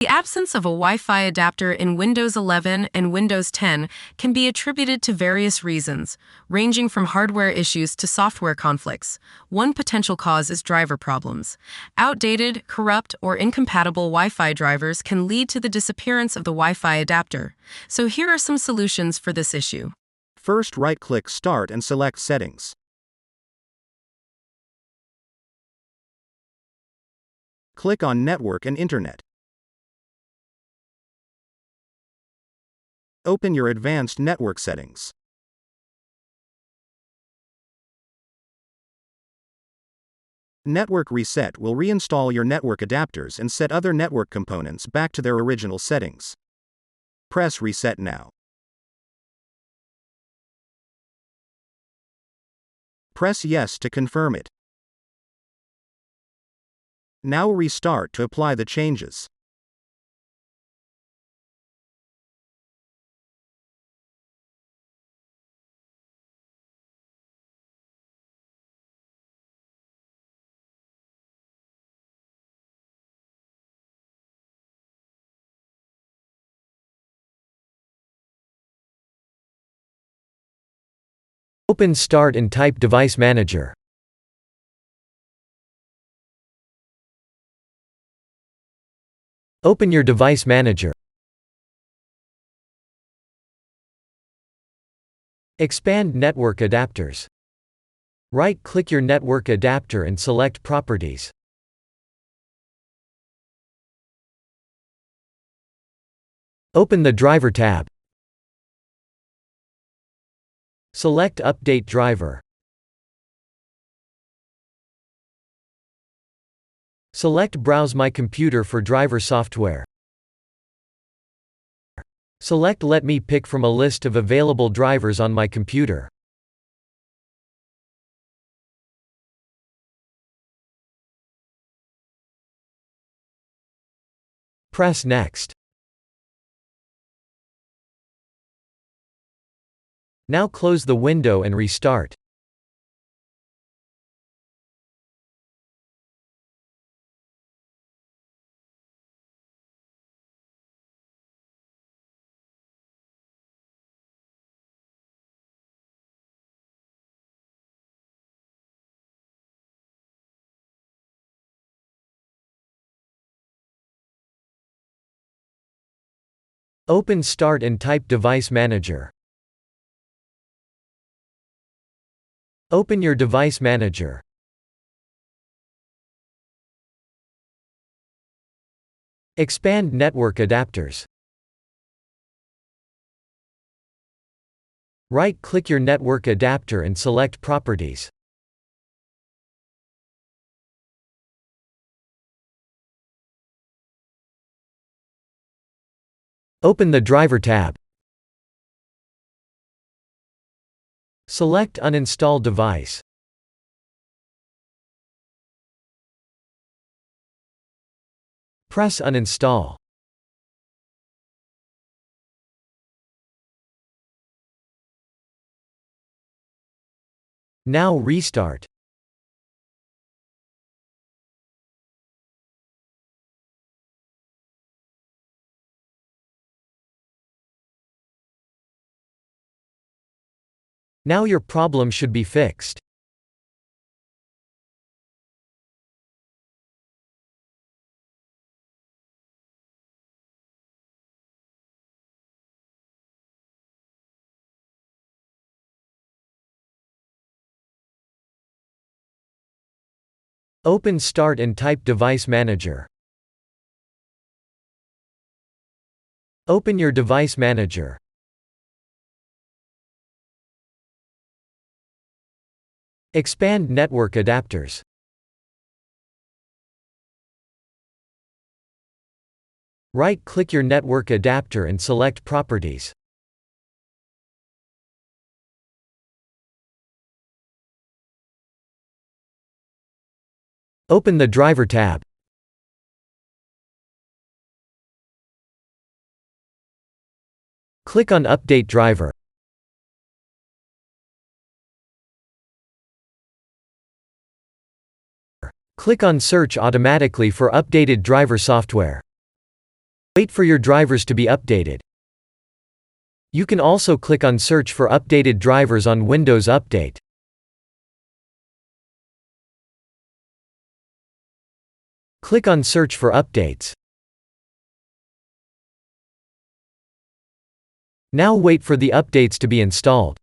The absence of a Wi-Fi adapter in Windows 11 and Windows 10 can be attributed to various reasons, ranging from hardware issues to software conflicts. One potential cause is driver problems. Outdated, corrupt, or incompatible Wi-Fi drivers can lead to the disappearance of the Wi-Fi adapter. So here are some solutions for this issue. First, right-click Start and select Settings. Click on Network and Internet. Open your advanced network settings. Network Reset will reinstall your network adapters and set other network components back to their original settings. Press Reset now. Press Yes to confirm it. Now restart to apply the changes. Open Start and type Device Manager. Open your Device Manager. Expand Network Adapters. Right-click your network adapter and select Properties. Open the Driver tab. Select Update Driver. Select Browse My Computer for driver software. Select Let me pick from a list of available drivers on my computer. Press Next. Now close the window and restart. Open Start and type Device Manager. Open your Device Manager. Expand Network Adapters. Right-click your network adapter and select Properties. Open the Driver tab. Select Uninstall Device. Press Uninstall. Now restart. Now your problem should be fixed. Open Start and type Device Manager. Open your Device Manager. Expand Network Adapters. Right-click your network adapter and select Properties. Open the Driver tab. Click on Update Driver. Click on Search automatically for updated driver software. Wait for your drivers to be updated. You can also click on Search for updated drivers on Windows Update. Click on Search for updates. Now wait for the updates to be installed.